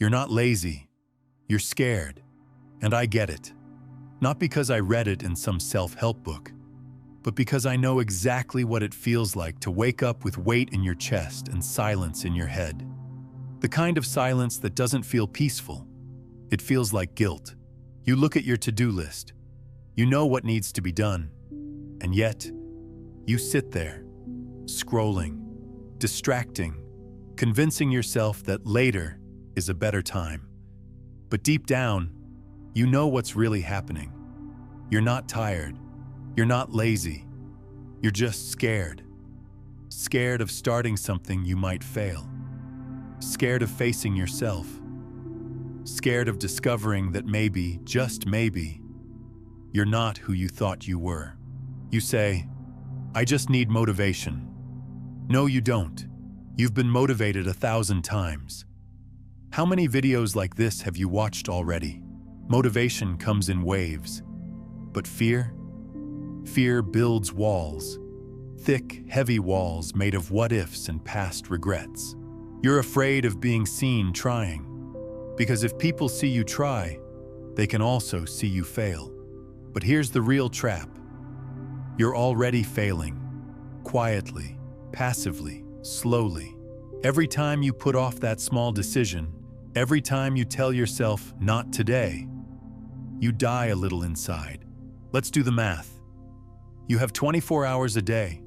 You're not lazy. You're scared. And I get it. Not because I read it in some self-help book, but because I know exactly what it feels like to wake up with weight in your chest and silence in your head. The kind of silence that doesn't feel peaceful. It feels like guilt. You look at your to-do list. You know what needs to be done. And yet, you sit there, scrolling, distracting, convincing yourself that later is a better time. But deep down, you know what's really happening. You're not tired. You're not lazy. You're just scared. Scared of starting something you might fail. Scared of facing yourself. Scared of discovering that maybe, just maybe, you're not who you thought you were. You say, I just need motivation. No, you don't. You've been motivated 1,000 times. How many videos like this have you watched already? Motivation comes in waves. But fear? Fear builds walls. Thick, heavy walls made of what-ifs and past regrets. You're afraid of being seen trying. Because if people see you try, they can also see you fail. But here's the real trap. You're already failing. Quietly, passively, slowly. Every time you put off that small decision, every time you tell yourself, not today, you die a little inside. Let's do the math. You have 24 hours a day.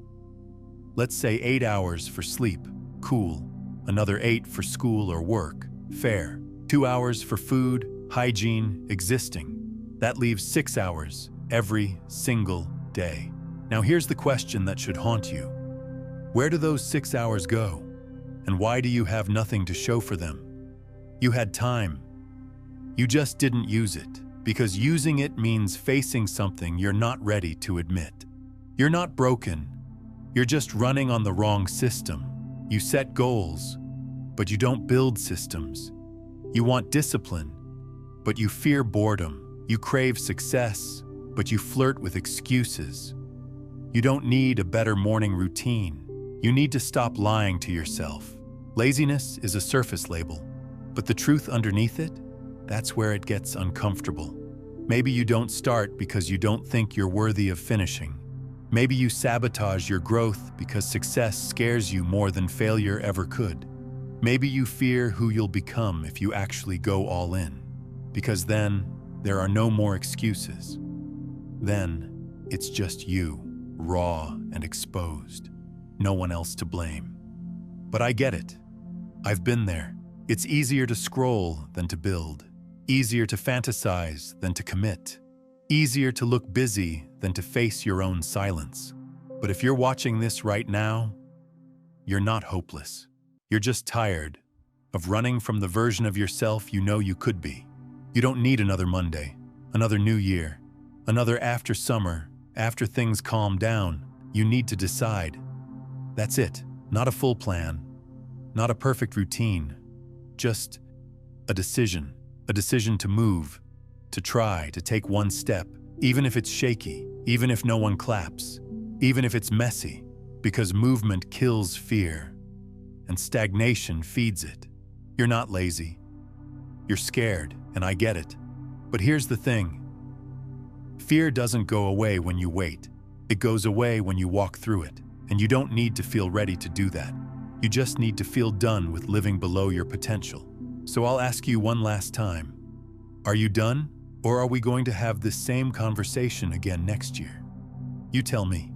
Let's say 8 hours for sleep, cool. Another 8 for school or work, fair. 2 hours for food, hygiene, existing. That leaves 6 hours every single day. Now here's the question that should haunt you. Where do those 6 hours go? And why do you have nothing to show for them? You had time. You just didn't use it, because using it means facing something you're not ready to admit. You're not broken. You're just running on the wrong system. You set goals, but you don't build systems. You want discipline, but you fear boredom. You crave success, but you flirt with excuses. You don't need a better morning routine. You need to stop lying to yourself. Laziness is a surface label, but the truth underneath it, that's where it gets uncomfortable. Maybe you don't start because you don't think you're worthy of finishing. Maybe you sabotage your growth because success scares you more than failure ever could. Maybe you fear who you'll become if you actually go all in, because then there are no more excuses. Then it's just you, raw and exposed. No one else to blame. But I get it. I've been there. It's easier to scroll than to build. Easier to fantasize than to commit. Easier to look busy than to face your own silence. But if you're watching this right now, you're not hopeless. You're just tired of running from the version of yourself you know you could be. You don't need another Monday, another new year, another after summer, after things calm down. You need to decide. That's it. Not a full plan, not a perfect routine, just a decision to move, to try, to take one step, even if it's shaky, even if no one claps, even if it's messy, because movement kills fear and stagnation feeds it. You're not lazy. You're scared, and I get it. But here's the thing. Fear doesn't go away when you wait. It goes away when you walk through it. And you don't need to feel ready to do that. You just need to feel done with living below your potential. So I'll ask you one last time. Are you done? Or are we going to have this same conversation again next year? You tell me.